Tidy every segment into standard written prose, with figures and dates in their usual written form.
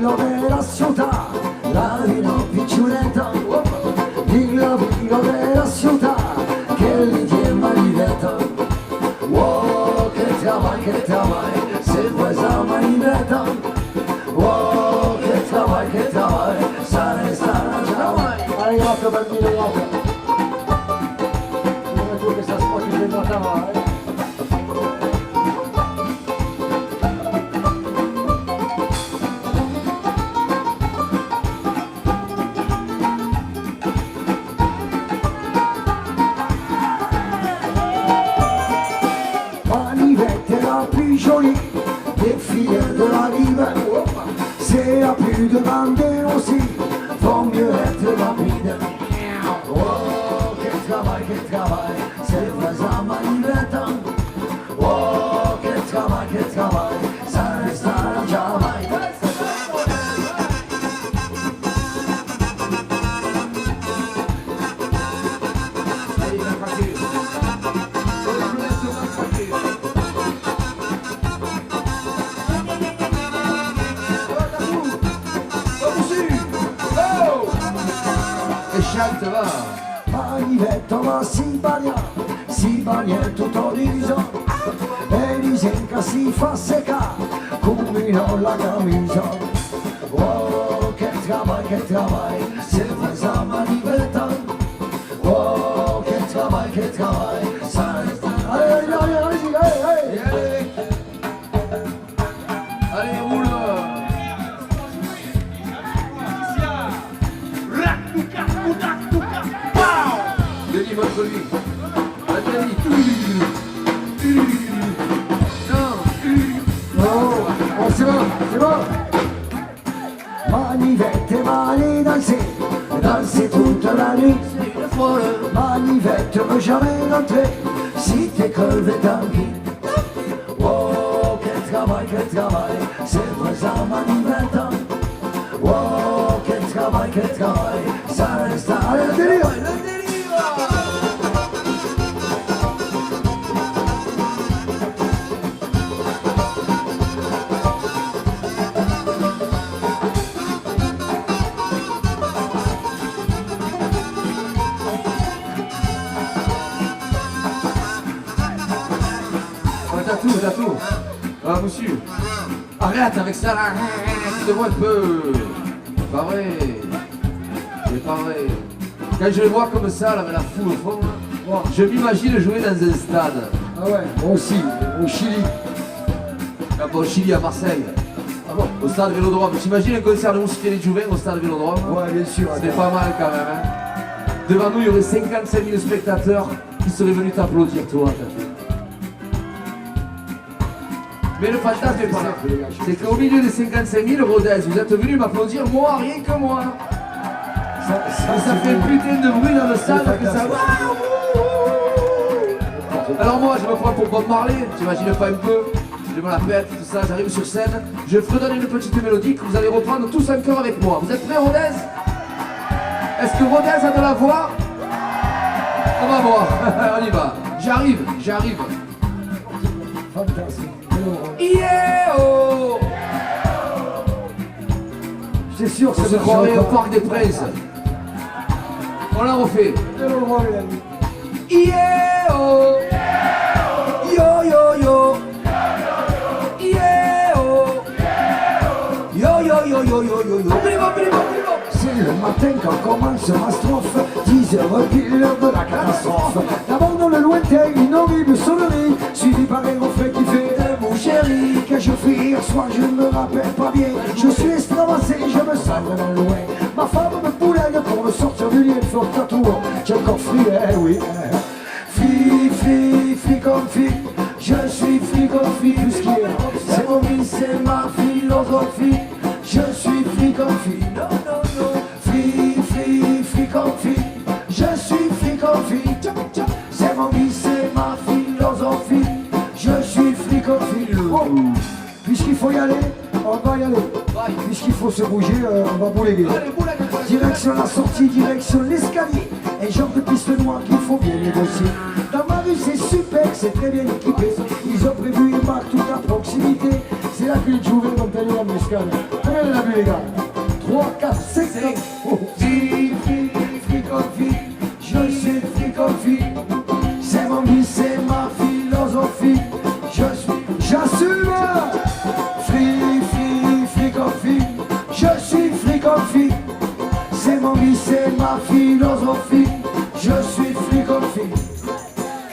vivo della città, la vino piccioletta, dillo vivo della città, che lì ti è maledetta. Oh, che travail, se vuoi sa maledetta. Oh, che travail, ça restera jamais. Allez, occhio bambino, occhio. Come tu che sta spocchi dentro la tavola, des filles de la rive, c'est la plus demandée aussi, vaut mieux être rapide. Oh, quel travail, c'est faisant ma livrette. Oh, quel travail, ça restera jamais. Manivetta ma si bagna tutto riso e disenca si fa secca come non la camicia. Oh, che travail, se fai sa manivetta. Oh, che travail, ça reste. Allez, roule. Denis, votre lui. Non, c'est bon. Manivette, mani danser toute la nuit. Manivette, ne jamais rentrer si t'es crevé tanguy. Oh, quel travail, c'est vrai ça manivette. Oh, quel travail, ça reste. Allez, le délire. T'as tout. Ah, monsieur. Arrête avec ça là. Tu te vois un peu. C'est pas vrai. Quand je le vois comme ça, là, avec la foule au fond, je m'imagine jouer dans un stade. Ah ouais, moi aussi, au Chili. Ah bon, au Chili, à Marseille. Ah bon? Au stade Vélodrome. T'imagines un concert de Moussiquet Jouvin au stade Vélodrome? Ouais, bien sûr. C'est pas mal quand même. Hein. Devant nous, il y aurait 55 000 spectateurs qui seraient venus t'applaudir, toi. Mais le fantasme est pas là. C'est qu'au milieu des 55 000, Rodez, vous êtes venus m'applaudir, moi, rien que moi. Ça fait putain de bruit dans le stade que ça va. Alors moi, je me prends pour Bob Marley, t'imagines pas un peu. Je me la pète, tout ça, j'arrive sur scène. Je fredonne une petite mélodie que vous allez reprendre tous en chœur avec moi. Vous êtes prêts, Rodez? Est-ce que Rodez a de la voix? On va voir, on y va. J'arrive. Fantastique. Yeah oh. C'est sûr que On se croirait au Parc des Princes. On la refait. Yeah oh. Yo yo yo. Yeah oh. Yo. C'est le matin quand commence ma strophe, 10 heures pile l'heure de la catastrophe. D'abord dans le lointain, une horrible sonnerie, suivi par un refrain qui fait mon chéri. Que je fais hier soir, je ne me rappelle pas bien. Je suis extravasé, je me sens vraiment loin. Ma femme me poulaille pour me sortir du lit, elle fait un tatouage. J'ai encore fri, oui. Fille comme fille, je suis fille comme fille, puisqu'il c'est mon vie, c'est ma philosophie. Je suis fille comme fille. Fille comme fille, je suis fille comme fille. C'est mon vie, c'est ma philosophie. Je suis fille comme fille. Oh. Puisqu'il faut y aller, on va y aller. Puisqu'il faut se bouger, on va bouler. Direction la sortie, direction l'escalier. Un genre de piste noire qu'il faut bien négocier. Dans ma rue c'est super, c'est très bien équipé. Ils ont prévu une marque tout à proximité. C'est là que les Jouvin ont allé la muscade. elle l'a vu les gars. 3, 4, 5, 6. Fille, fille, fille comme fille. Je suis fille comme fille. C'est mon vie, c'est ma philosophie. J'assume. Free, free, free comme fille. Je suis free comme fille. C'est mon vie, c'est ma philosophie. Je suis free comme fille.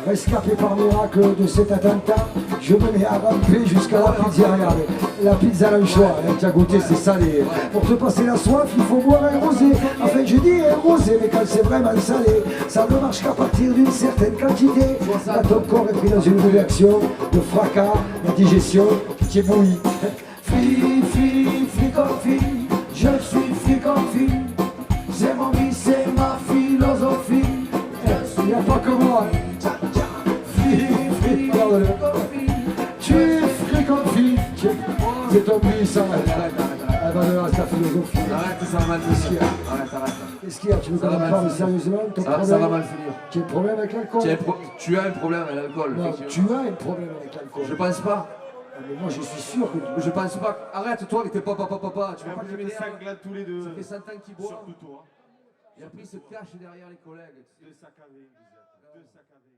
Rescapé par miracle de cet attentat, je me mets à ramper jusqu'à la pizzeria. La pizza a le choix, hein, tu as goûté, c'est salé. Pour te passer la soif, il faut boire un rosé. Enfin, je dis un rosé, mais quand c'est vraiment salé, ça ne marche qu'à partir d'une certaine quantité. Là, ton corps est pris dans une réaction de fracas, la digestion qui est bouillie. Free, free, free comme fille, je suis free comme fille. C'est mon vie, c'est ma philosophie. Il n'y a pas que moi. Tu es free comme fille. C'est ton vie, ça. Elle va devenir ta philosophie. Arrête, ça va mal finir. Arrête. Qu'est-ce qu'il y a? Tu veux qu'on en parle sérieusement? Ça va mal finir. Tu as un problème avec l'alcool? Tu as un problème avec l'alcool. Non, tu as un problème avec l'alcool. Je pense pas. Mais moi, je suis sûr que tu... Je pense pas. Arrête, toi avec tes papa. Tu vas pas Vous me êtes cinglades tous les deux. Ça fait 100 ans qu'il boit. Surtout toi. Et après, il se cache derrière les collègues. Deux sacs à vin, vous êtes. Deux sacs à vin.